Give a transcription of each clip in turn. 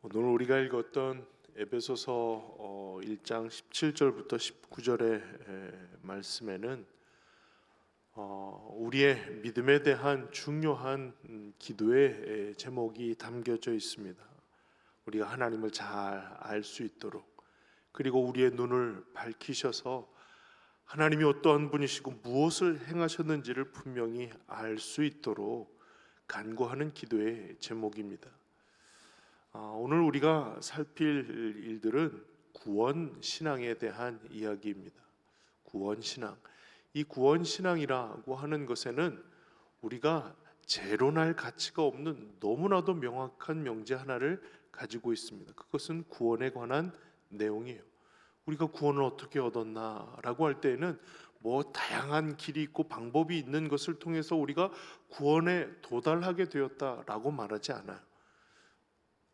오늘 우리가 읽었던 에베소서 1장 17절부터 19절의 말씀에는 우리의 믿음에 대한 중요한 기도의 제목이 담겨져 있습니다. 우리가 하나님을 잘 알 수 있도록, 그리고 우리의 눈을 밝히셔서 하나님이 어떠한 분이시고 무엇을 행하셨는지를 분명히 알 수 있도록 간구하는 기도의 제목입니다. 오늘 우리가 살필 일들은 구원 신앙에 대한 이야기입니다. 구원 신앙. 이 구원 신앙이라고 하는 것에는 우리가 재론할 가치가 없는 너무나도 명확한 명제 하나를 가지고 있습니다. 그것은 구원에 관한 내용이에요. 우리가 구원을 어떻게 얻었나라고 할 때에는 다양한 길이 있고 방법이 있는 것을 통해서 우리가 구원에 도달하게 되었다라고 말하지 않아요.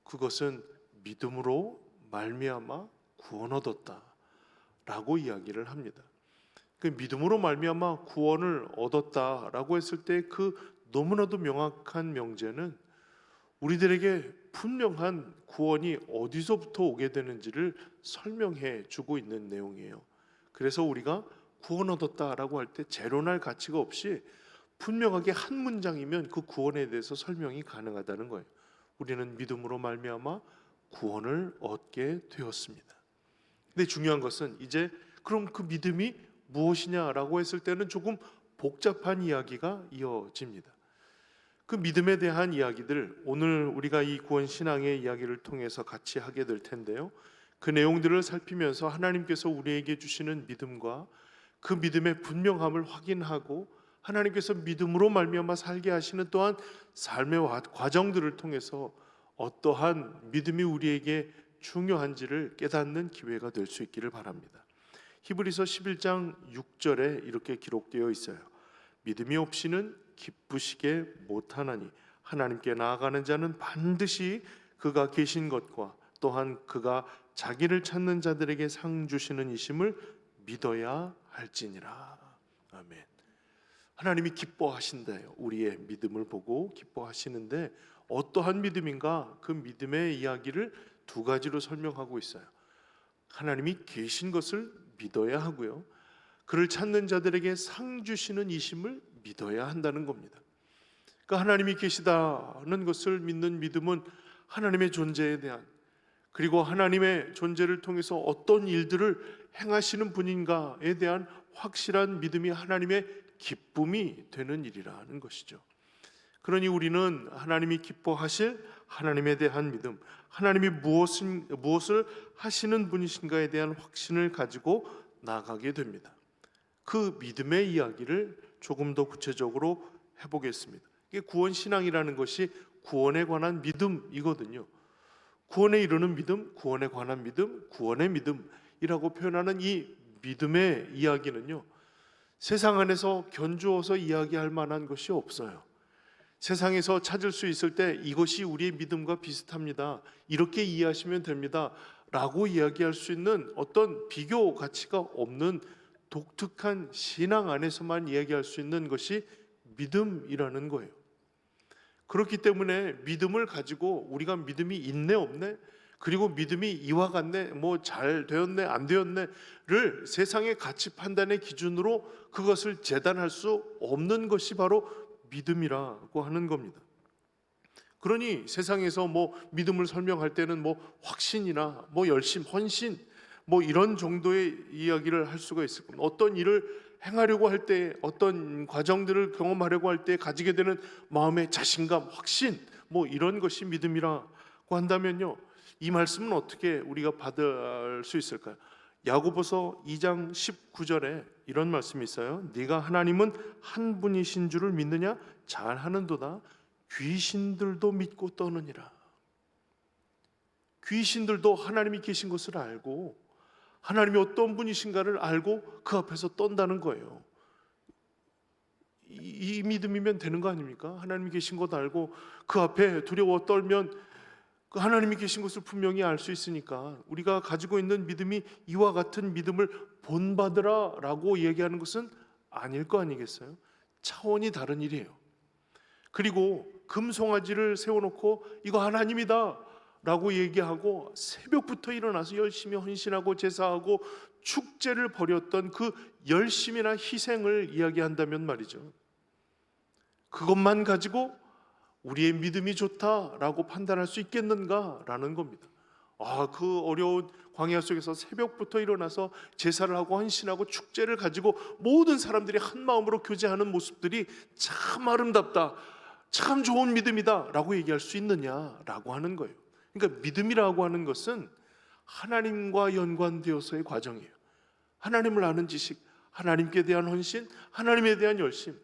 그것은 믿음으로 말미암아 구원 얻었다라고 이야기를 합니다. 그 믿음으로 말미암아 구원을 얻었다라고 했을 때 그 너무나도 명확한 명제는 우리들에게 분명한 구원이 어디서부터 오게 되는지를 설명해 주고 있는 내용이에요. 그래서 우리가 구원 얻었다라고 할 때 재론할 가치가 없이 분명하게 한 문장이면 그 구원에 대해서 설명이 가능하다는 거예요. 우리는 믿음으로 말미암아 구원을 얻게 되었습니다. 근데 중요한 것은 이제 그럼 그 믿음이 무엇이냐라고 했을 때는 조금 복잡한 이야기가 이어집니다. 그 믿음에 대한 이야기들, 오늘 우리가 이 구원 신앙의 이야기를 통해서 같이 하게 될 텐데요. 그 내용들을 살피면서 하나님께서 우리에게 주시는 믿음과 그 믿음의 분명함을 확인하고 하나님께서 믿음으로 말미암아 살게 하시는 또한 삶의 과정들을 통해서 어떠한 믿음이 우리에게 중요한지를 깨닫는 기회가 될 수 있기를 바랍니다. 히브리서 11장 6절에 이렇게 기록되어 있어요. 믿음이 없이는 기쁘시게 못하나니 하나님께 나아가는 자는 반드시 그가 계신 것과 또한 그가 자기를 찾는 자들에게 상 주시는 이심을 믿어야 할지니라. 아멘. 하나님이 기뻐하신대요. 우리의 믿음을 보고 기뻐하시는데 어떠한 믿음인가? 그 믿음의 이야기를 두 가지로 설명하고 있어요. 하나님이 계신 것을 믿어야 하고요, 그를 찾는 자들에게 상 주시는 이심을 믿어야 한다는 겁니다. 그러니까 하나님이 계시다는 것을 믿는 믿음은 하나님의 존재에 대한, 그리고 하나님의 존재를 통해서 어떤 일들을 행하시는 분인가에 대한 확실한 믿음이 하나님의 기쁨이 되는 일이라는 것이죠. 그러니 우리는 하나님이 기뻐하실 하나님에 대한 믿음, 하나님이 무엇을 하시는 분이신가에 대한 확신을 가지고 나아가게 됩니다. 그 믿음의 이야기를 조금 더 구체적으로 해보겠습니다. 이게 구원 신앙이라는 것이 구원에 관한 믿음이거든요. 구원에 이르는 믿음, 구원에 관한 믿음, 구원의 믿음이라고 표현하는 이 믿음의 이야기는요, 세상 안에서 견주어서 이야기할 만한 것이 없어요. 세상에서 찾을 수 있을 때 이것이 우리의 믿음과 비슷합니다, 이렇게 이해하시면 됩니다 라고 이야기할 수 있는 어떤 비교 가치가 없는 독특한 신앙 안에서만 이야기할 수 있는 것이 믿음이라는 거예요. 그렇기 때문에 믿음을 가지고 우리가 믿음이 있네 없네, 그리고 믿음이 이와 같네, 잘 되었네 안 되었네를 세상의 가치 판단의 기준으로 그것을 재단할 수 없는 것이 바로 믿음이라고 하는 겁니다. 그러니 세상에서 믿음을 설명할 때는 확신이나 열심, 헌신 이런 정도의 이야기를 할 수가 있을 겁니다. 어떤 일을 행하려고 할 때, 어떤 과정들을 경험하려고 할 때 가지게 되는 마음의 자신감, 확신, 이런 것이 믿음이라고 한다면요, 이 말씀은 어떻게 우리가 받을 수 있을까요? 야고보서 2장 19절에 이런 말씀이 있어요. 네가 하나님은 한 분이신 줄을 믿느냐? 잘하는도다. 귀신들도 믿고 떠느니라. 귀신들도 하나님이 계신 것을 알고 하나님이 어떤 분이신가를 알고 그 앞에서 떤다는 거예요. 이 믿음이면 되는 거 아닙니까? 하나님이 계신 것 알고 그 앞에 두려워 떨면 그 하나님이 계신 것을 분명히 알 수 있으니까 우리가 가지고 있는 믿음이 이와 같은 믿음을 본받으라 라고 얘기하는 것은 아닐 거 아니겠어요? 차원이 다른 일이에요. 그리고 금송아지를 세워놓고 이거 하나님이다 라고 얘기하고 새벽부터 일어나서 열심히 헌신하고 제사하고 축제를 벌였던 그 열심이나 희생을 이야기한다면 말이죠, 그것만 가지고 우리의 믿음이 좋다라고 판단할 수 있겠는가라는 겁니다. 그 어려운 광야 속에서 새벽부터 일어나서 제사를 하고 헌신하고 축제를 가지고 모든 사람들이 한 마음으로 교제하는 모습들이 참 아름답다, 참 좋은 믿음이다 라고 얘기할 수 있느냐라고 하는 거예요. 그러니까 믿음이라고 하는 것은 하나님과 연관되어서의 과정이에요. 하나님을 아는 지식, 하나님께 대한 헌신, 하나님에 대한 열심,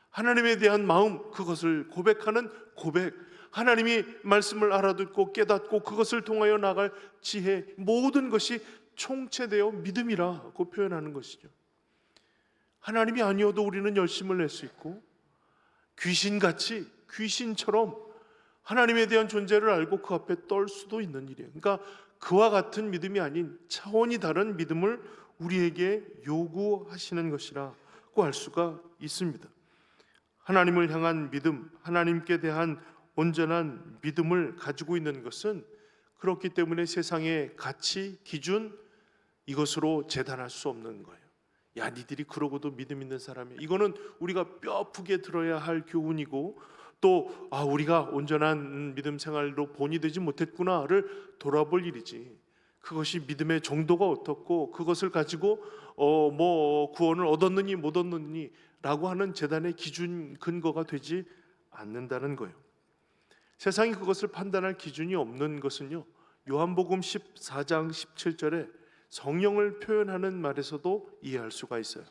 하나님에 대한 마음, 그것을 고백하는 고백, 하나님이 말씀을 알아듣고 깨닫고 그것을 통하여 나갈 지혜, 모든 것이 총체되어 믿음이라고 표현하는 것이죠. 하나님이 아니어도 우리는 열심을 낼 수 있고, 귀신같이 귀신처럼 하나님에 대한 존재를 알고 그 앞에 떨 수도 있는 일이에요. 그러니까 그와 같은 믿음이 아닌 차원이 다른 믿음을 우리에게 요구하시는 것이라고 할 수가 있습니다. 하나님을 향한 믿음, 하나님께 대한 온전한 믿음을 가지고 있는 것은 그렇기 때문에 세상의 가치, 기준, 이것으로 재단할 수 없는 거예요. 야, 니들이 그러고도 믿음 있는 사람이야. 이거는 우리가 뼈아프게 들어야 할 교훈이고, 또 우리가 온전한 믿음 생활로 본이 되지 못했구나를 돌아볼 일이지, 그것이 믿음의 정도가 어떻고 그것을 가지고 구원을 얻었느니 못 얻느니 라고 하는 재단의 기준, 근거가 되지 않는다는 거예요. 세상이 그것을 판단할 기준이 없는 것은요, 요한복음 14장 17절에 성령을 표현하는 말에서도 이해할 수가 있어요.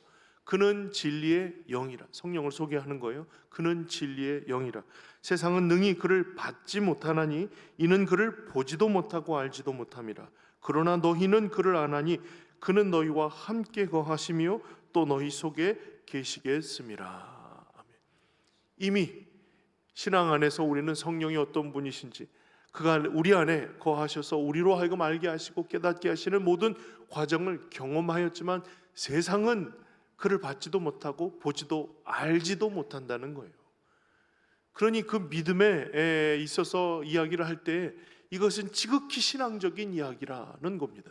그는 진리의 영이라. 성령을 소개하는 거예요. 그는 진리의 영이라. 세상은 능히 그를 받지 못하나니 이는 그를 보지도 못하고 알지도 못함이라. 그러나 너희는 그를 아나니 그는 너희와 함께 거하시며 또 너희 속에 계시겠음이라. 아멘. 이미 신앙 안에서 우리는 성령이 어떤 분이신지, 그가 우리 안에 거하셔서 우리로 하여금 알게 하시고 깨닫게 하시는 모든 과정을 경험하였지만 세상은 그를 받지도 못하고 보지도 알지도 못한다는 거예요. 그러니 그 믿음에 있어서 이야기를 할 때 이것은 지극히 신앙적인 이야기라는 겁니다.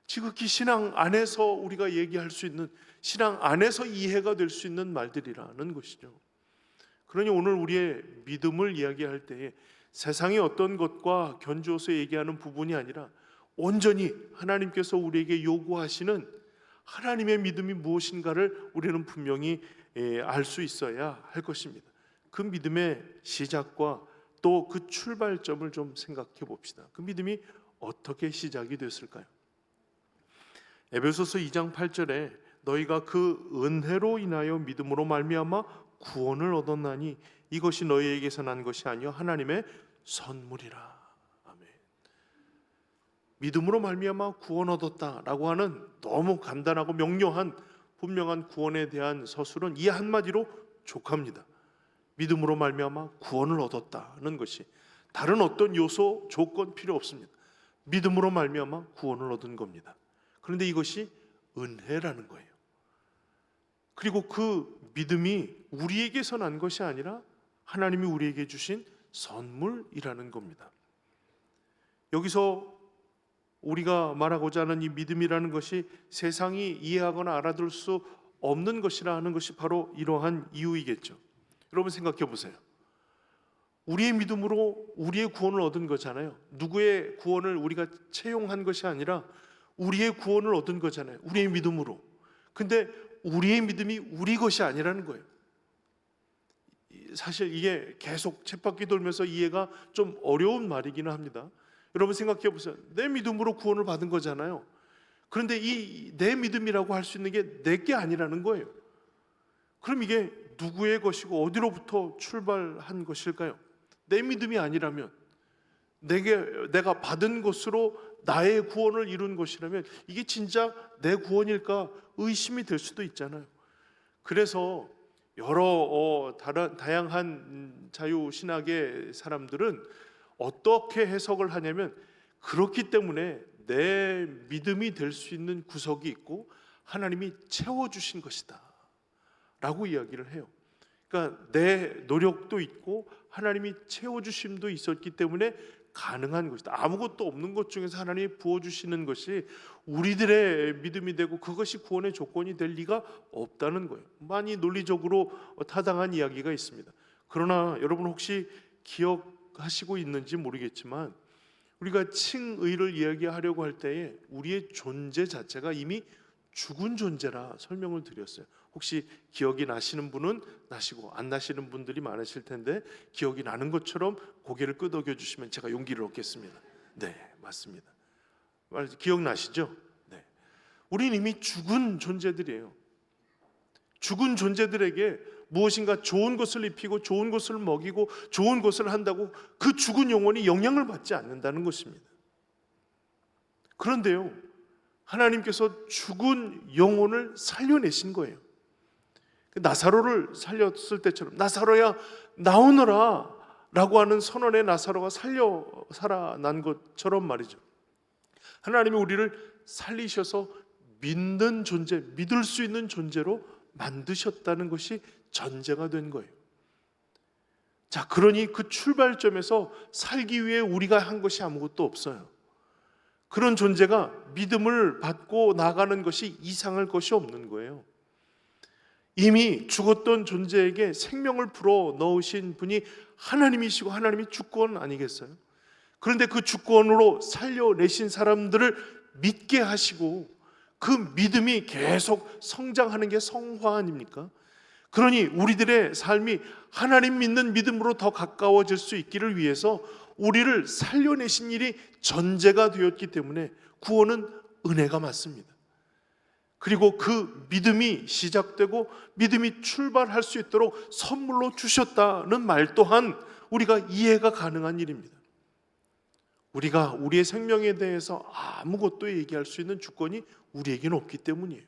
지극히 신앙 안에서 우리가 얘기할 수 있는, 신앙 안에서 이해가 될 수 있는 말들이라는 것이죠. 그러니 오늘 우리의 믿음을 이야기할 때에 세상의 어떤 것과 견주어서 얘기하는 부분이 아니라 온전히 하나님께서 우리에게 요구하시는 하나님의 믿음이 무엇인가를 우리는 분명히 알 수 있어야 할 것입니다. 그 믿음의 시작과 또 그 출발점을 좀 생각해 봅시다. 그 믿음이 어떻게 시작이 됐을까요? 에베소서 2장 8절에 너희가 그 은혜로 인하여 믿음으로 말미암아 구원을 얻었나니 이것이 너희에게서 난 것이 아니요 하나님의 선물이라. 아멘. 믿음으로 말미암아 구원 얻었다라고 하는 너무 간단하고 명료한 분명한 구원에 대한 서술은 이 한마디로 족합니다. 믿음으로 말미암아 구원을 얻었다는 것이 다른 어떤 요소, 조건 필요 없습니다. 믿음으로 말미암아 구원을 얻은 겁니다. 그런데 이것이 은혜라는 거예요. 그리고 그 믿음이 우리에게서 난 것이 아니라 하나님이 우리에게 주신 선물이라는 겁니다. 여기서 우리가 말하고자 하는 이 믿음이라는 것이 세상이 이해하거나 알아들 수 없는 것이라 하는 것이 바로 이러한 이유이겠죠. 여러분 생각해 보세요. 우리의 믿음으로 우리의 구원을 얻은 거잖아요. 누구의 구원을 우리가 채용한 것이 아니라 우리의 구원을 얻은 거잖아요. 우리의 믿음으로. 근데 우리의 믿음이 우리 것이 아니라는 거예요. 사실 이게 계속 쳇바퀴 돌면서 이해가 좀 어려운 말이기는 합니다. 여러분 생각해 보세요. 내 믿음으로 구원을 받은 거잖아요. 그런데 이 내 믿음이라고 할 수 있는 게 내 게 아니라는 거예요. 그럼 이게 누구의 것이고 어디로부터 출발한 것일까요? 내 믿음이 아니라면, 내가 받은 것으로 나의 구원을 이룬 것이라면 이게 진짜 내 구원일까 의심이 될 수도 있잖아요. 그래서 여러 다양한 자유신학의 사람들은 어떻게 해석을 하냐면, 그렇기 때문에 내 믿음이 될 수 있는 구석이 있고 하나님이 채워주신 것이다 라고 이야기를 해요. 그러니까 내 노력도 있고 하나님이 채워주심도 있었기 때문에 가능한 것이다. 아무것도 없는 것 중에서 하나님이 부어주시는 것이 우리들의 믿음이 되고 그것이 구원의 조건이 될 리가 없다는 거예요. 많이 논리적으로 타당한 이야기가 있습니다. 그러나 여러분 혹시 기억하시고 있는지 모르겠지만 우리가 칭의를 이야기하려고 할 때에 우리의 존재 자체가 이미 죽은 존재라 설명을 드렸어요. 혹시 기억이 나시는 분은 나시고 안 나시는 분들이 많으실 텐데 기억이 나는 것처럼 고개를 끄덕여 주시면 제가 용기를 얻겠습니다. 네, 맞습니다. 기억나시죠? 네. 우리는 이미 죽은 존재들이에요. 죽은 존재들에게 무엇인가 좋은 것을 입히고 좋은 것을 먹이고 좋은 것을 한다고 그 죽은 영혼이 영향을 받지 않는다는 것입니다. 그런데요, 하나님께서 죽은 영혼을 살려내신 거예요. 나사로를 살렸을 때처럼 나사로야 나오너라 라고 하는 선언에 나사로가 살아난 것처럼 말이죠. 하나님이 우리를 살리셔서 믿는 존재, 믿을 수 있는 존재로 만드셨다는 것이 전제가 된 거예요. 자, 그러니 그 출발점에서 살기 위해 우리가 한 것이 아무것도 없어요. 그런 존재가 믿음을 받고 나가는 것이 이상할 것이 없는 거예요. 이미 죽었던 존재에게 생명을 불어 넣으신 분이 하나님이시고 하나님이 주권 아니겠어요? 그런데 그 주권으로 살려내신 사람들을 믿게 하시고 그 믿음이 계속 성장하는 게 성화 아닙니까? 그러니 우리들의 삶이 하나님 믿는 믿음으로 더 가까워질 수 있기를 위해서 우리를 살려내신 일이 전제가 되었기 때문에 구원은 은혜가 맞습니다. 그리고 그 믿음이 시작되고 믿음이 출발할 수 있도록 선물로 주셨다는 말 또한 우리가 이해가 가능한 일입니다. 우리가 우리의 생명에 대해서 아무것도 얘기할 수 있는 주권이 우리에게는 없기 때문이에요.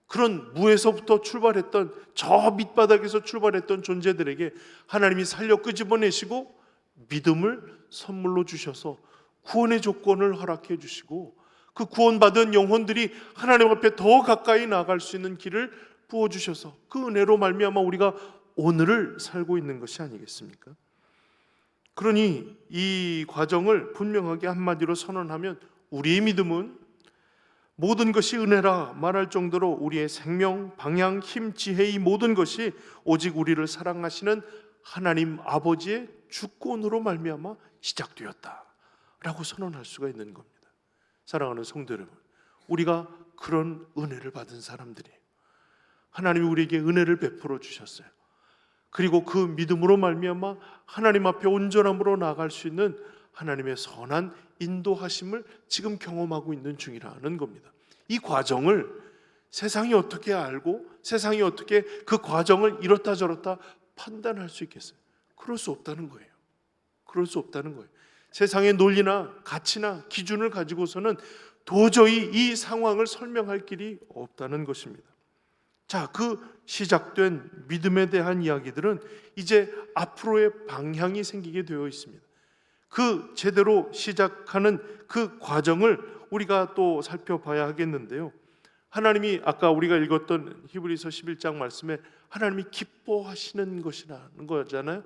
그런 무에서부터 출발했던 저 밑바닥에서 출발했던 존재들에게 하나님이 살려 끄집어내시고 믿음을 선물로 주셔서 구원의 조건을 허락해 주시고 그 구원받은 영혼들이 하나님 앞에 더 가까이 나아갈 수 있는 길을 부어주셔서 그 은혜로 말미암아 우리가 오늘을 살고 있는 것이 아니겠습니까? 그러니 이 과정을 분명하게 한마디로 선언하면 우리의 믿음은 모든 것이 은혜라 말할 정도로 우리의 생명, 방향, 힘, 지혜 이 모든 것이 오직 우리를 사랑하시는 하나님 아버지의 주권으로 말미암아 시작되었다라고 선언할 수가 있는 겁니다. 사랑하는 성도 여러분, 우리가 그런 은혜를 받은 사람들이에요. 하나님이 우리에게 은혜를 베풀어 주셨어요. 그리고 그 믿음으로 말미암아 하나님 앞에 온전함으로 나아갈 수 있는 하나님의 선한 인도하심을 지금 경험하고 있는 중이라는 겁니다. 이 과정을 세상이 어떻게 알고 세상이 어떻게 그 과정을 이렇다 저렇다 판단할 수 있겠어요? 그럴 수 없다는 거예요. 그럴 수 없다는 거예요. 세상의 논리나 가치나 기준을 가지고서는 도저히 이 상황을 설명할 길이 없다는 것입니다. 자, 그 시작된 믿음에 대한 이야기들은 이제 앞으로의 방향이 생기게 되어 있습니다. 그 제대로 시작하는 그 과정을 우리가 또 살펴봐야 하겠는데요. 하나님이 아까 우리가 읽었던 히브리서 11장 말씀에 하나님이 기뻐하시는 것이라는 거잖아요.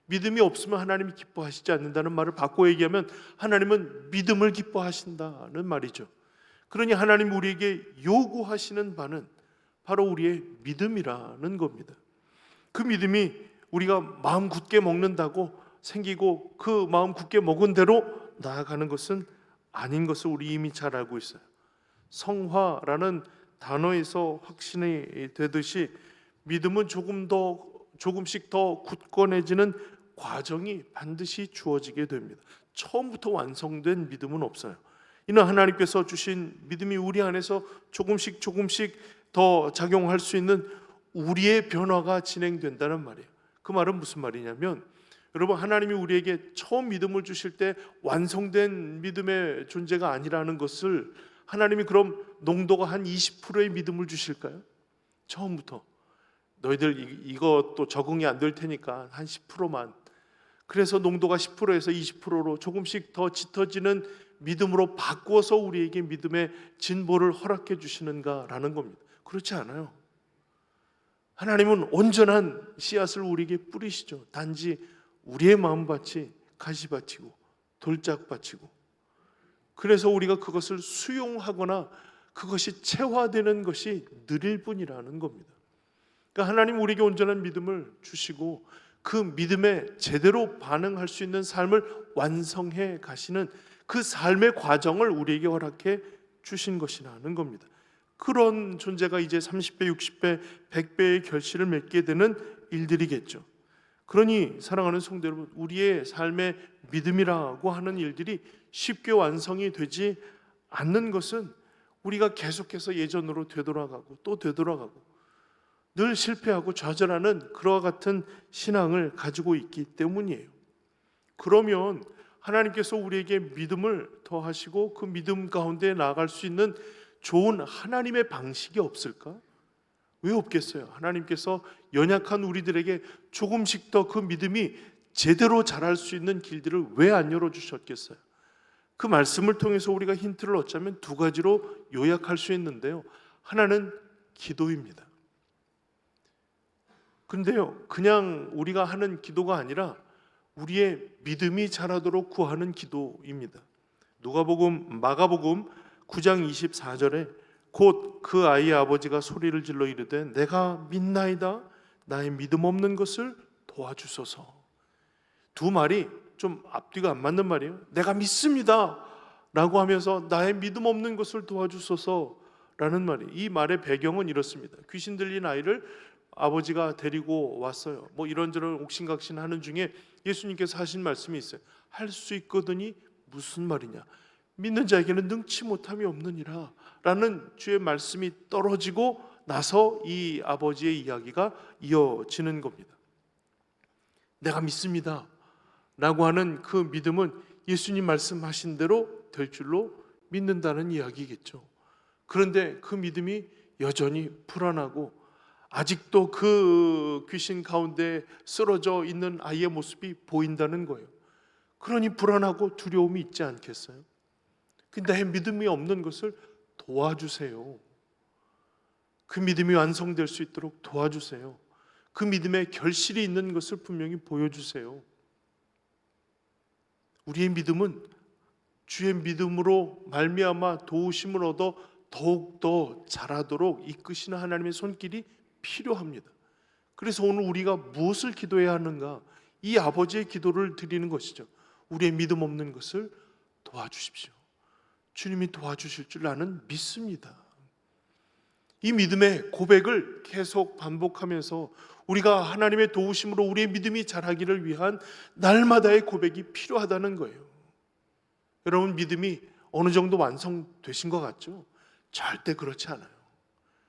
믿음이 없으면 하나님이 기뻐하시지 않는다는 말을 바꿔 얘기하면 하나님은 믿음을 기뻐하신다는 말이죠. 그러니 하나님 우리에게 요구하시는 바는 바로 우리의 믿음이라는 겁니다. 그 믿음이 우리가 마음 굳게 먹는다고 생기고 그 마음 굳게 먹은 대로 나아가는 것은 아닌 것을 우리 이미 잘 알고 있어요. 성화라는 단어에서 확신이 되듯이 믿음은 조금씩 더 굳건해지는 과정이 반드시 주어지게 됩니다. 처음부터 완성된 믿음은 없어요. 이는 하나님께서 주신 믿음이 우리 안에서 조금씩 더 작용할 수 있는 우리의 변화가 진행된다는 말이에요. 그 말은 무슨 말이냐면 여러분, 하나님이 우리에게 처음 믿음을 주실 때 완성된 믿음의 존재가 아니라는 것을 하나님이 그럼 농도가 한 20%의 믿음을 주실까요? 처음부터 너희들 이것도 적응이 안 될 테니까 한 10%만, 그래서 농도가 10%에서 20%로 조금씩 더 짙어지는 믿음으로 바꾸어서 우리에게 믿음의 진보를 허락해 주시는가라는 겁니다. 그렇지 않아요. 하나님은 온전한 씨앗을 우리에게 뿌리시죠. 단지 우리의 마음밭이 가시밭이고 돌짝밭이고, 그래서 우리가 그것을 수용하거나 그것이 체화되는 것이 느릴 뿐이라는 겁니다. 그러니까 하나님 우리에게 온전한 믿음을 주시고 그 믿음에 제대로 반응할 수 있는 삶을 완성해 가시는 그 삶의 과정을 우리에게 허락해 주신 것이라는 겁니다. 그런 존재가 이제 30배, 60배, 100배의 결실을 맺게 되는 일들이겠죠. 그러니 사랑하는 성도 여러분, 우리의 삶의 믿음이라고 하는 일들이 쉽게 완성이 되지 않는 것은 우리가 계속해서 예전으로 되돌아가고 또 되돌아가고 늘 실패하고 좌절하는 그와 같은 신앙을 가지고 있기 때문이에요. 그러면 하나님께서 우리에게 믿음을 더하시고 그 믿음 가운데 나아갈 수 있는 좋은 하나님의 방식이 없을까? 왜 없겠어요? 하나님께서 연약한 우리들에게 조금씩 더 그 믿음이 제대로 자랄 수 있는 길들을 왜 안 열어주셨겠어요? 그 말씀을 통해서 우리가 힌트를 얻자면 두 가지로 요약할 수 있는데요. 하나는 기도입니다. 근데요, 그냥 우리가 하는 기도가 아니라 우리의 믿음이 자라도록 구하는 기도입니다. 누가복음, 마가복음 9장 24절에 곧 그 아이의 아버지가 소리를 질러 이르되 내가 믿나이다 나의 믿음 없는 것을 도와주소서. 두 말이 좀 앞뒤가 안 맞는 말이에요. 내가 믿습니다 라고 하면서 나의 믿음 없는 것을 도와주소서 라는 말이, 이 말의 배경은 이렇습니다. 귀신 들린 아이를 아버지가 데리고 왔어요. 뭐 이런저런 옥신각신 하는 중에 예수님께서 하신 말씀이 있어요. 할 수 있거든이 무슨 말이냐, 믿는 자에게는 능치 못함이 없느니라 라는 주의 말씀이 떨어지고 나서 이 아버지의 이야기가 이어지는 겁니다. 내가 믿습니다 라고 하는 그 믿음은 예수님 말씀하신 대로 될 줄로 믿는다는 이야기겠죠. 그런데 그 믿음이 여전히 불안하고 아직도 그 귀신 가운데 쓰러져 있는 아이의 모습이 보인다는 거예요. 그러니 불안하고 두려움이 있지 않겠어요? 근데 믿음이 없는 것을 도와주세요. 그 믿음이 완성될 수 있도록 도와주세요. 그 믿음에 결실이 있는 것을 분명히 보여주세요. 우리의 믿음은 주의 믿음으로 말미암아 도우심을 얻어 더욱더 자라도록 이끄시는 하나님의 손길이 필요합니다. 그래서 오늘 우리가 무엇을 기도해야 하는가? 이 아버지의 기도를 드리는 것이죠. 우리의 믿음 없는 것을 도와주십시오. 주님이 도와주실 줄 나는 믿습니다. 이 믿음의 고백을 계속 반복하면서 우리가 하나님의 도우심으로 우리의 믿음이 자라기를 위한 날마다의 고백이 필요하다는 거예요. 여러분, 믿음이 어느 정도 완성되신 것 같죠? 절대 그렇지 않아요.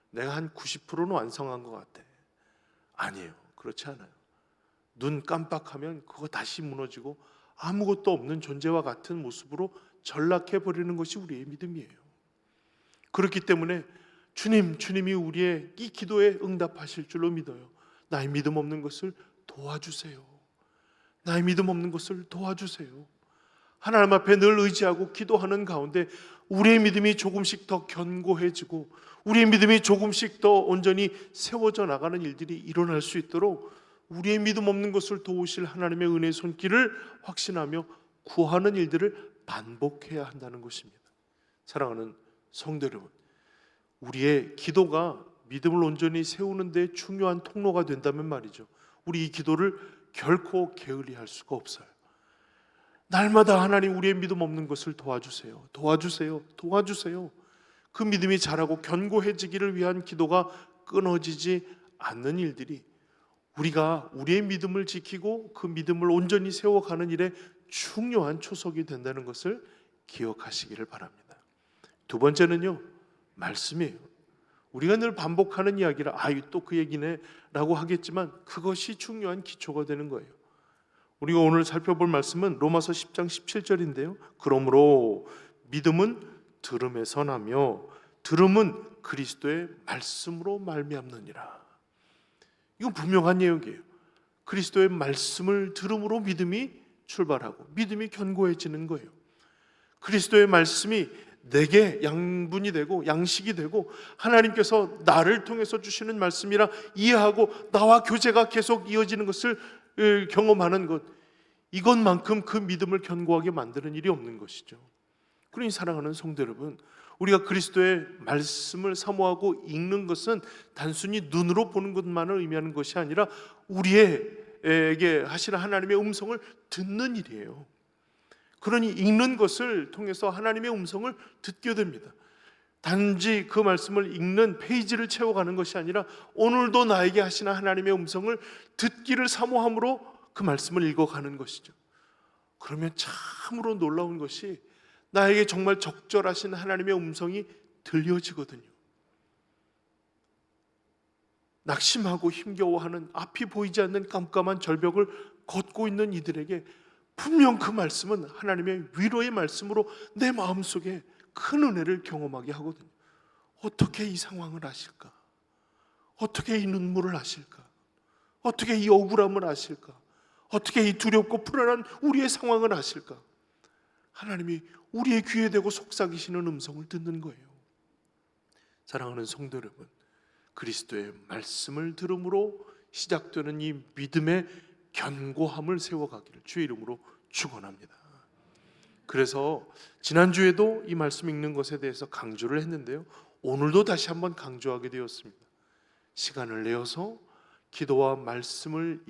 내가 한 90%는 완성한 것 같아. 아니에요. 그렇지 않아요. 눈 깜빡하면 그거 다시 무너지고 아무것도 없는 존재와 같은 모습으로 전락해버리는 것이 우리의 믿음이에요. 그렇기 때문에 주님이 우리의 이 기도에 응답하실 줄로 믿어요. 나의 믿음 없는 것을 도와주세요. 나의 믿음 없는 것을 도와주세요. 하나님 앞에 늘 의지하고 기도하는 가운데 우리의 믿음이 조금씩 더 견고해지고 우리의 믿음이 조금씩 더 온전히 세워져 나가는 일들이 일어날 수 있도록 우리의 믿음 없는 것을 도우실 하나님의 은혜의 손길을 확신하며 구하는 일들을 반복해야 한다는 것입니다. 사랑하는 성도 여러분, 우리의 기도가 믿음을 온전히 세우는 데 중요한 통로가 된다면 말이죠, 우리 이 기도를 결코 게을리할 수가 없어요. 날마다 하나님 우리의 믿음 없는 것을 도와주세요. 도와주세요. 도와주세요. 그 믿음이 자라고 견고해지기를 위한 기도가 끊어지지 않는 일들이 우리가 우리의 믿음을 지키고 그 믿음을 온전히 세워가는 일에 중요한 초석이 된다는 것을 기억하시기를 바랍니다. 두 번째는요, 말씀이에요. 우리가 늘 반복하는 이야기라 또 그 얘기네 라고 하겠지만 그것이 중요한 기초가 되는 거예요. 우리가 오늘 살펴볼 말씀은 로마서 10장 17절인데요. 그러므로 믿음은 들음에서 나며 들음은 그리스도의 말씀으로 말미암느니라. 이건 분명한 내용이에요. 그리스도의 말씀을 들음으로 믿음이 출발하고 믿음이 견고해지는 거예요. 그리스도의 말씀이 내게 양분이 되고 양식이 되고 하나님께서 나를 통해서 주시는 말씀이라 이해하고 나와 교제가 계속 이어지는 것을 경험하는 것, 이것만큼 그 믿음을 견고하게 만드는 일이 없는 것이죠. 그러니 사랑하는 성도 여러분, 우리가 그리스도의 말씀을 사모하고 읽는 것은 단순히 눈으로 보는 것만을 의미하는 것이 아니라 우리에게 하시는 하나님의 음성을 듣는 일이에요. 그러니 읽는 것을 통해서 하나님의 음성을 듣게 됩니다. 단지 그 말씀을 읽는 페이지를 채워가는 것이 아니라 오늘도 나에게 하시는 하나님의 음성을 듣기를 사모함으로 그 말씀을 읽어가는 것이죠. 그러면 참으로 놀라운 것이 나에게 정말 적절하신 하나님의 음성이 들려지거든요. 낙심하고 힘겨워하는 앞이 보이지 않는 깜깜한 절벽을 걷고 있는 이들에게 분명 그 말씀은 하나님의 위로의 말씀으로 내 마음속에 큰 은혜를 경험하게 하거든요. 어떻게 이 상황을 아실까? 어떻게 이 눈물을 아실까? 어떻게 이 억울함을 아실까? 어떻게 이 두렵고 불안한 우리의 상황을 아실까? 하나님이 우리의 귀에 대고 속삭이시는 음성을 듣는 거예요. 사랑하는 성도 여러분, 그리스도의 말씀을 들음으로 시작되는 이 믿음의 견고함을 세워가기를 주의 이름으로 축원합니다. 그래서 지난주에도 이 말씀 읽는 것에 대해서 강조를 했는데요, 오늘도 다시 한번 강조하게 되었습니다. 시간을 내어서 기도와 말씀을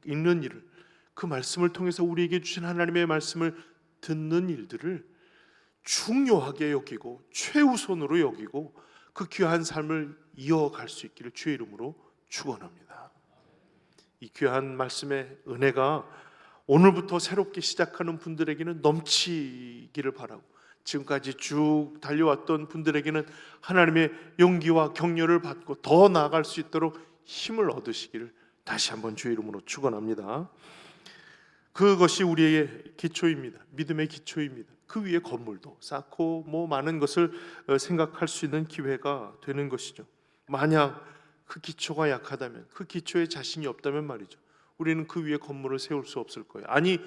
읽는 일을, 그 말씀을 통해서 우리에게 주신 하나님의 말씀을 듣는 일들을 중요하게 여기고 최우선으로 여기고 그 귀한 삶을 이어갈 수 있기를 주의 이름으로 축원합니다. 이 귀한 말씀의 은혜가 오늘부터 새롭게 시작하는 분들에게는 넘치기를 바라고, 지금까지 쭉 달려왔던 분들에게는 하나님의 용기와 격려를 받고 더 나아갈 수 있도록 힘을 얻으시기를 다시 한번 주의 이름으로 축원합니다. 그것이 우리의 기초입니다. 믿음의 기초입니다. 그 위에 건물도 쌓고 많은 것을 생각할 수 있는 기회가 되는 것이죠. 만약 그 기초가 약하다면, 그 기초에 자신이 없다면 말이죠, 우리는 그 위에 건물을 세울 수 없을 거예요. 아니,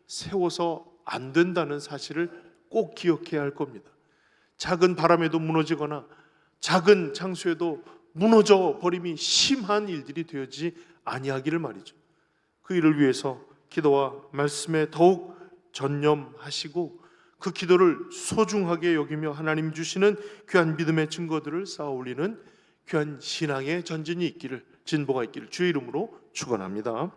세워서 안 된다는 사실을 꼭 기억해야 할 겁니다. 작은 바람에도 무너지거나 작은 창수에도 무너져 버림이 심한 일들이 되어지지 아니하기를 말이죠. 그 일을 위해서 기도와 말씀에 더욱 전념하시고 그 기도를 소중하게 여기며 하나님 주시는 귀한 믿음의 증거들을 쌓아 올리는 귀한 신앙의 전진이 있기를, 진보가 있기를 주의 이름으로 축원합니다.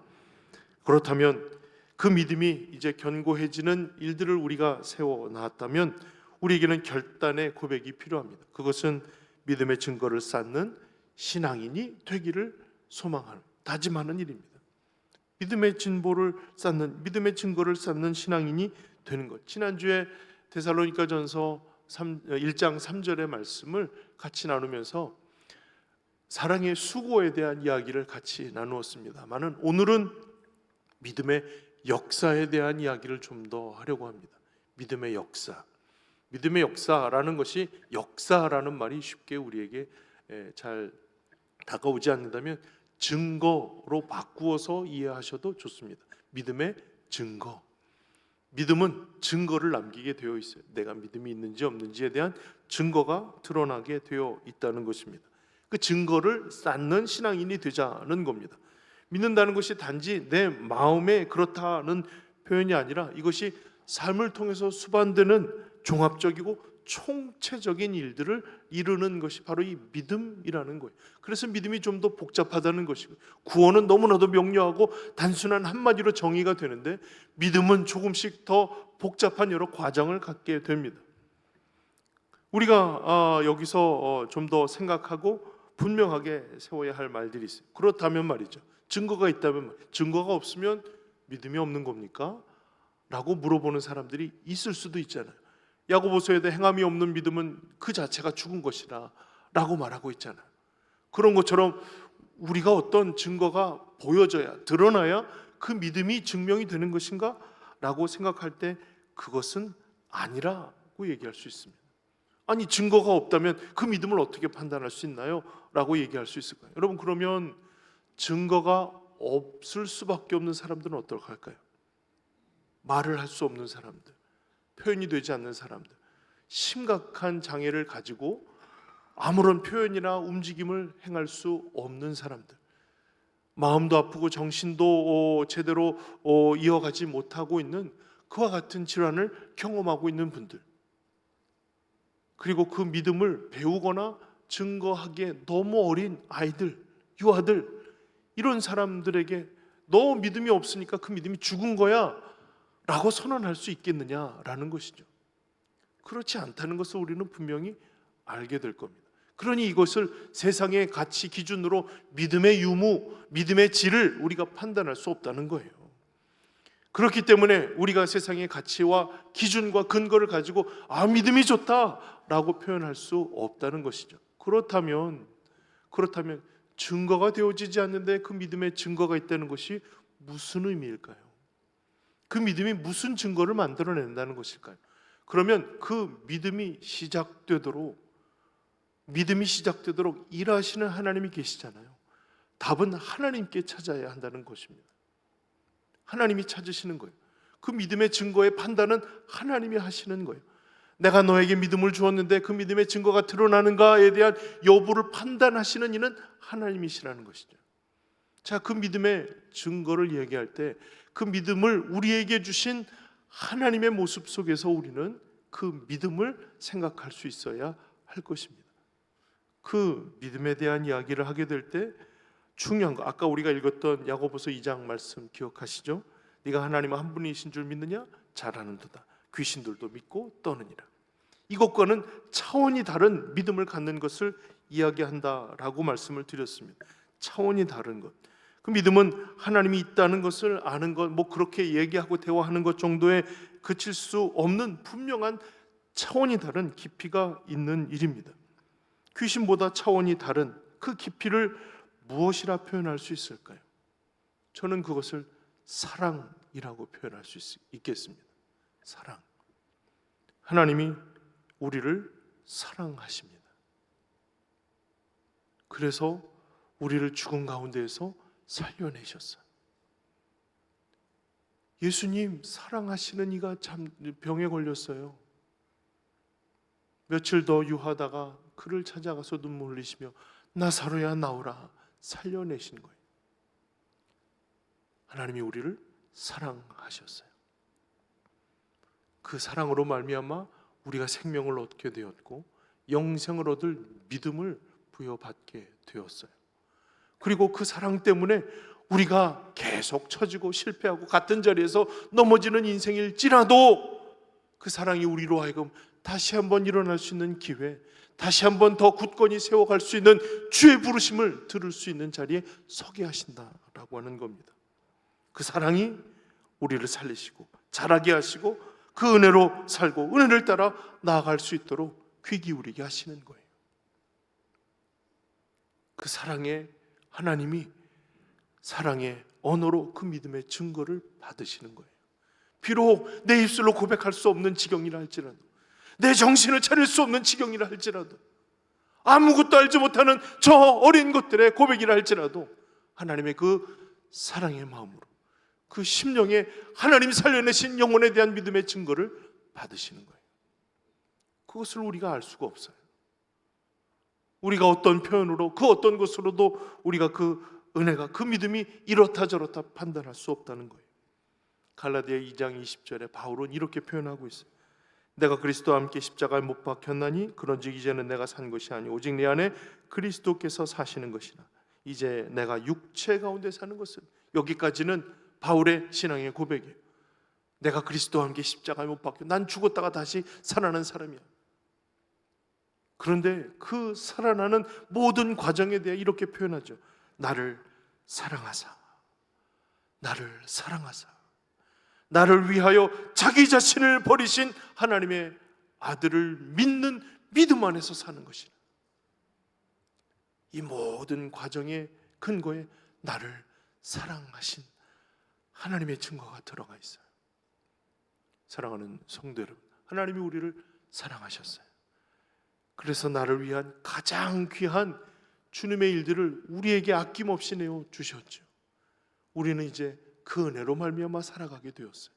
그렇다면 그 믿음이 이제 견고해지는 일들을 우리가 세워놨다면 우리에게는 결단의 고백이 필요합니다. 그것은 믿음의 증거를 쌓는 신앙인이 되기를 소망하는, 다짐하는 일입니다. 믿음의 믿음의 증거를 쌓는 신앙인이 되는 것. 지난주에 데살로니가전서 1장 3절의 말씀을 같이 나누면서 사랑의 수고에 대한 이야기를 같이 나누었습니다만은 오늘은 믿음의 역사에 대한 이야기를 좀 더 하려고 합니다. 믿음의 역사. 믿음의 역사라는 것이, 역사라는 말이 쉽게 우리에게 잘 다가오지 않는다면 증거로 바꾸어서 이해하셔도 좋습니다. 믿음의 증거. 믿음은 증거를 남기게 되어 있어요. 내가 믿음이 있는지 없는지에 대한 증거가 드러나게 되어 있다는 것입니다. 그 증거를 쌓는 신앙인이 되자는 겁니다. 믿는다는 것이 단지 내 마음에 그렇다는 표현이 아니라 이것이 삶을 통해서 수반되는 종합적이고 총체적인 일들을 이루는 것이 바로 이 믿음이라는 거예요. 그래서 믿음이 좀 더 복잡하다는 것이고, 구원은 너무나도 명료하고 단순한 한마디로 정의가 되는데 믿음은 조금씩 더 복잡한 여러 과정을 갖게 됩니다. 우리가 여기서 좀 더 생각하고 분명하게 세워야 할 말들이 있어요. 그렇다면 말이죠, 증거가 있다면, 증거가 없으면 믿음이 없는 겁니까? 라고 물어보는 사람들이 있을 수도 있잖아요. 야고보서에도 행함이 없는 믿음은 그 자체가 죽은 것이라 라고 말하고 있잖아요. 그런 것처럼 우리가 어떤 증거가 보여져야, 드러나야 그 믿음이 증명이 되는 것인가? 라고 생각할 때 그것은 아니라고 얘기할 수 있습니다. 아니, 증거가 없다면 그 믿음을 어떻게 판단할 수 있나요? 라고 얘기할 수 있을까요? 여러분, 그러면 증거가 없을 수밖에 없는 사람들은 어떻게 할까요? 말을 할 수 없는 사람들, 표현이 되지 않는 사람들, 심각한 장애를 가지고 아무런 표현이나 움직임을 행할 수 없는 사람들, 마음도 아프고 정신도 제대로 이어가지 못하고 있는 그와 같은 질환을 경험하고 있는 분들, 그리고 그 믿음을 배우거나 증거하기에 너무 어린 아이들, 유아들, 이런 사람들에게 너 믿음이 없으니까 그 믿음이 죽은 거야 라고 선언할 수 있겠느냐라는 것이죠. 그렇지 않다는 것을 우리는 분명히 알게 될 겁니다. 그러니 이것을 세상의 가치 기준으로 믿음의 유무, 믿음의 질을 우리가 판단할 수 없다는 거예요. 그렇기 때문에 우리가 세상의 가치와 기준과 근거를 가지고 믿음이 좋다라고 표현할 수 없다는 것이죠. 그렇다면 증거가 되어지지 않는데 그 믿음의 증거가 있다는 것이 무슨 의미일까요? 그 믿음이 무슨 증거를 만들어낸다는 것일까요? 그러면 그 믿음이 시작되도록 일하시는 하나님이 계시잖아요. 답은 하나님께 찾아야 한다는 것입니다. 하나님이 찾으시는 거예요. 그 믿음의 증거의 판단은 하나님이 하시는 거예요. 내가 너에게 믿음을 주었는데 그 믿음의 증거가 드러나는가에 대한 여부를 판단하시는 이는 하나님이시라는 것이죠. 자, 그 믿음의 증거를 얘기할 때 그 믿음을 우리에게 주신 하나님의 모습 속에서 우리는 그 믿음을 생각할 수 있어야 할 것입니다. 그 믿음에 대한 이야기를 하게 될 때 중요한 거, 아까 우리가 읽었던 야고보서 2장 말씀 기억하시죠? 네가 하나님 한 분이신 줄 믿느냐? 잘하는도다. 귀신들도 믿고 떠느니라. 이것과는 차원이 다른 믿음을 갖는 것을 이야기한다라고 말씀을 드렸습니다. 차원이 다른 것. 그 믿음은 하나님이 있다는 것을 아는 것, 그렇게 얘기하고 대화하는 것 정도에 그칠 수 없는 분명한 차원이 다른 깊이가 있는 일입니다. 귀신보다 차원이 다른 그 깊이를 무엇이라 표현할 수 있을까요? 저는 그것을 사랑이라고 표현할 수 있겠습니다. 사랑. 하나님이 우리를 사랑하십니다. 그래서 우리를 죽음 가운데에서 살려내셨어요. 예수님 사랑하시는 이가 참 병에 걸렸어요. 며칠 더 유하다가 그를 찾아가서 눈물 흘리시며 나사로야 나오라 살려내신 거예요. 하나님이 우리를 사랑하셨어요. 그 사랑으로 말미암아 우리가 생명을 얻게 되었고 영생을 얻을 믿음을 부여받게 되었어요. 그리고 그 사랑 때문에 우리가 계속 처지고 실패하고 같은 자리에서 넘어지는 인생일지라도 그 사랑이 우리로 하여금 다시 한번 일어날 수 있는 기회, 다시 한번 더 굳건히 세워갈 수 있는 주의 부르심을 들을 수 있는 자리에 서게 하신다라고 하는 겁니다. 그 사랑이 우리를 살리시고 자라게 하시고 그 은혜로 살고 은혜를 따라 나아갈 수 있도록 귀 기울이게 하시는 거예요. 그 사랑에 하나님이 사랑의 언어로 그 믿음의 증거를 받으시는 거예요. 비록 내 입술로 고백할 수 없는 지경이라 할지라도, 내 정신을 차릴 수 없는 지경이라 할지라도, 아무것도 알지 못하는 저 어린 것들의 고백이라 할지라도 하나님의 그 사랑의 마음으로 그 심령에 하나님이 살려내신 영혼에 대한 믿음의 증거를 받으시는 거예요. 그것을 우리가 알 수가 없어요. 우리가 어떤 표현으로 그 어떤 것으로도 우리가 그 은혜가 그 믿음이 이렇다 저렇다 판단할 수 없다는 거예요. 갈라디아 2장 20절에 바울은 이렇게 표현하고 있어요. 내가 그리스도와 함께 십자가에 못 박혔나니 그런즉 이제는 내가 산 것이 아니 오직 내 안에 그리스도께서 사시는 것이라. 이제 내가 육체 가운데 사는 것은, 여기까지는 바울의 신앙의 고백이에요. 내가 그리스도와 함께 십자가에 못 박혀, 난 죽었다가 다시 살아난 사람이야. 그런데 그 살아나는 모든 과정에 대해 이렇게 표현하죠. 나를 사랑하사, 나를 사랑하사, 나를 위하여 자기 자신을 버리신 하나님의 아들을 믿는 믿음 안에서 사는 것이라. 이 모든 과정의 근거에 나를 사랑하신 하나님의 증거가 들어가 있어요. 사랑하는 성도 여러분, 하나님이 우리를 사랑하셨어요. 그래서 나를 위한 가장 귀한 주님의 일들을 우리에게 아낌없이 내어 주셨죠. 우리는 이제 그 은혜로 말미암아 살아가게 되었어요.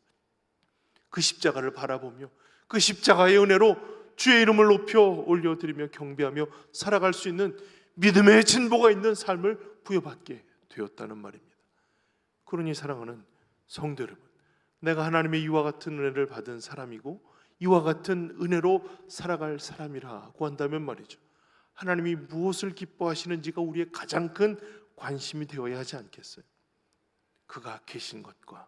그 십자가를 바라보며 그 십자가의 은혜로 주의 이름을 높여 올려드리며 경배하며 살아갈 수 있는 믿음의 진보가 있는 삶을 부여받게 되었다는 말입니다. 그러니 사랑하는 성도 여러분, 내가 하나님의 이와 같은 은혜를 받은 사람이고 이와 같은 은혜로 살아갈 사람이라고 한다면 말이죠, 하나님이 무엇을 기뻐하시는지가 우리의 가장 큰 관심이 되어야 하지 않겠어요? 그가 계신 것과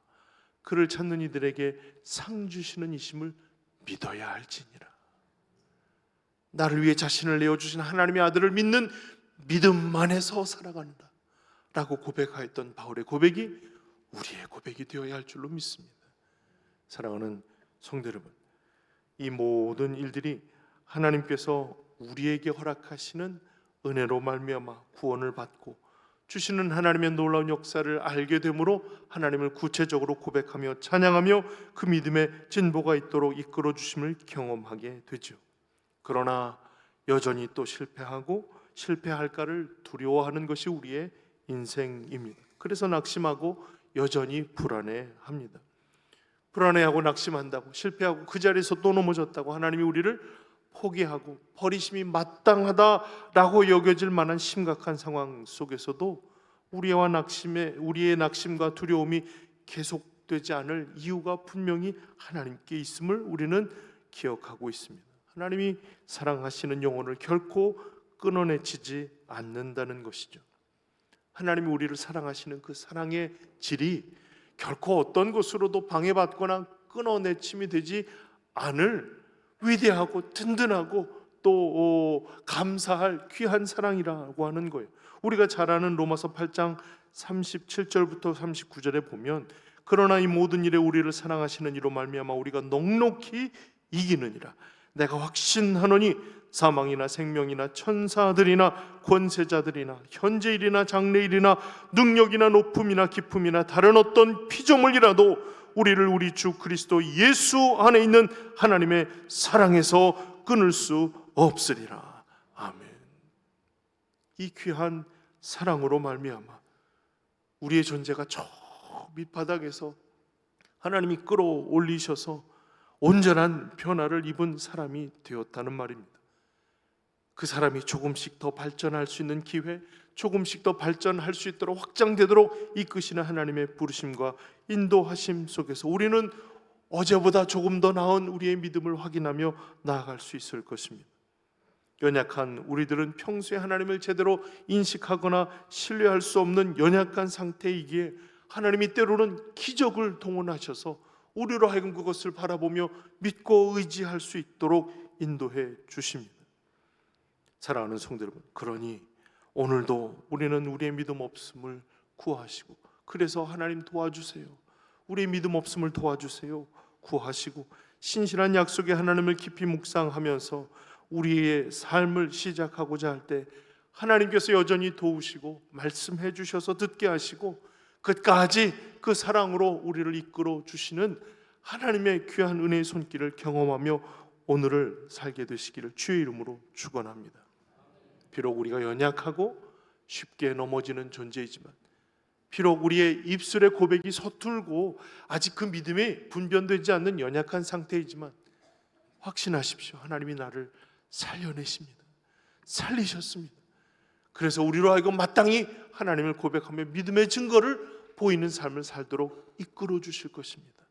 그를 찾는 이들에게 상 주시는 이심을 믿어야 할지니라. 나를 위해 자신을 내어주신 하나님의 아들을 믿는 믿음 안에서 살아간다 라고 고백하였던 바울의 고백이 우리의 고백이 되어야 할 줄로 믿습니다. 사랑하는 성도 여러분, 이 모든 일들이 하나님께서 우리에게 허락하시는 은혜로 말미암아 구원을 받고 주시는 하나님의 놀라운 역사를 알게 되므로 하나님을 구체적으로 고백하며 찬양하며 그 믿음의 진보가 있도록 이끌어 주심을 경험하게 되죠. 그러나 여전히 또 실패하고 실패할까를 두려워하는 것이 우리의 인생입니다. 그래서 낙심하고 여전히 불안해합니다. 불안해하고 낙심한다고 실패하고 그 자리에서 또 넘어졌다고 하나님이 우리를 포기하고 버리심이 마땅하다라고 여겨질 만한 심각한 상황 속에서도 우리의 낙심과 두려움이 계속되지 않을 이유가 분명히 하나님께 있음을 우리는 기억하고 있습니다. 하나님이 사랑하시는 영혼을 결코 끊어내치지 않는다는 것이죠. 하나님이 우리를 사랑하시는 그 사랑의 질이 결코 어떤 것으로도 방해받거나 끊어내침이 되지 않을 위대하고 든든하고 또 감사할 귀한 사랑이라고 하는 거예요. 우리가 잘 아는 로마서 8장 37절부터 39절에 보면 그러나 이 모든 일에 우리를 사랑하시는 이로 말미암아 우리가 넉넉히 이기느니라. 내가 확신하노니 사망이나 생명이나 천사들이나 권세자들이나 현재일이나 장래일이나 능력이나 높음이나 깊음이나 다른 어떤 피조물이라도 우리를 우리 주 그리스도 예수 안에 있는 하나님의 사랑에서 끊을 수 없으리라. 아멘. 이 귀한 사랑으로 말미암아 우리의 존재가 저 밑바닥에서 하나님이 끌어올리셔서 온전한 변화를 입은 사람이 되었다는 말입니다. 그 사람이 조금씩 더 발전할 수 있는 기회, 조금씩 더 발전할 수 있도록 확장되도록 이끄시는 하나님의 부르심과 인도하심 속에서 우리는 어제보다 조금 더 나은 우리의 믿음을 확인하며 나아갈 수 있을 것입니다. 연약한 우리들은 평소에 하나님을 제대로 인식하거나 신뢰할 수 없는 연약한 상태이기에 하나님이 때로는 기적을 동원하셔서 우리로 하여금 그것을 바라보며 믿고 의지할 수 있도록 인도해 주십니다. 사랑하는 성도 여러분, 그러니 오늘도 우리는 우리의 믿음 없음을 구하시고, 그래서 하나님 도와주세요, 우리의 믿음 없음을 도와주세요 구하시고 신실한 약속의 하나님을 깊이 묵상하면서 우리의 삶을 시작하고자 할 때 하나님께서 여전히 도우시고 말씀해 주셔서 듣게 하시고 끝까지 그 사랑으로 우리를 이끌어 주시는 하나님의 귀한 은혜의 손길을 경험하며 오늘을 살게 되시기를 주의 이름으로 축원합니다. 비록 우리가 연약하고 쉽게 넘어지는 존재이지만, 비록 우리의 입술의 고백이 서툴고 아직 그 믿음이 분변되지 않는 연약한 상태이지만 확신하십시오. 하나님이 나를 살려내십니다. 살리셨습니다. 그래서 우리로 하여금 마땅히 하나님을 고백하며 믿음의 증거를 보이는 삶을 살도록 이끌어 주실 것입니다.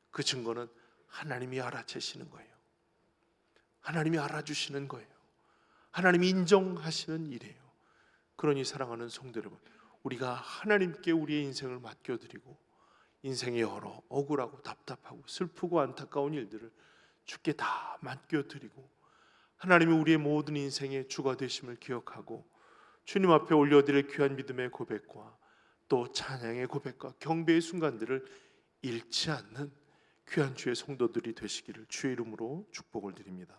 그 증거는 하나님이 알아채시는 거예요. 하나님이 알아주시는 거예요. 하나님이 인정하시는 일이에요. 그러니 사랑하는 성도 여러분, 우리가 하나님께 우리의 인생을 맡겨드리고 인생의 여러 억울하고 답답하고 슬프고 안타까운 일들을 주께 다 맡겨드리고 하나님이 우리의 모든 인생의 주가 되심을 기억하고 주님 앞에 올려드릴 귀한 믿음의 고백과 또 찬양의 고백과 경배의 순간들을 잃지 않는 귀한 주의 성도들이 되시기를 주의 이름으로 축복을 드립니다.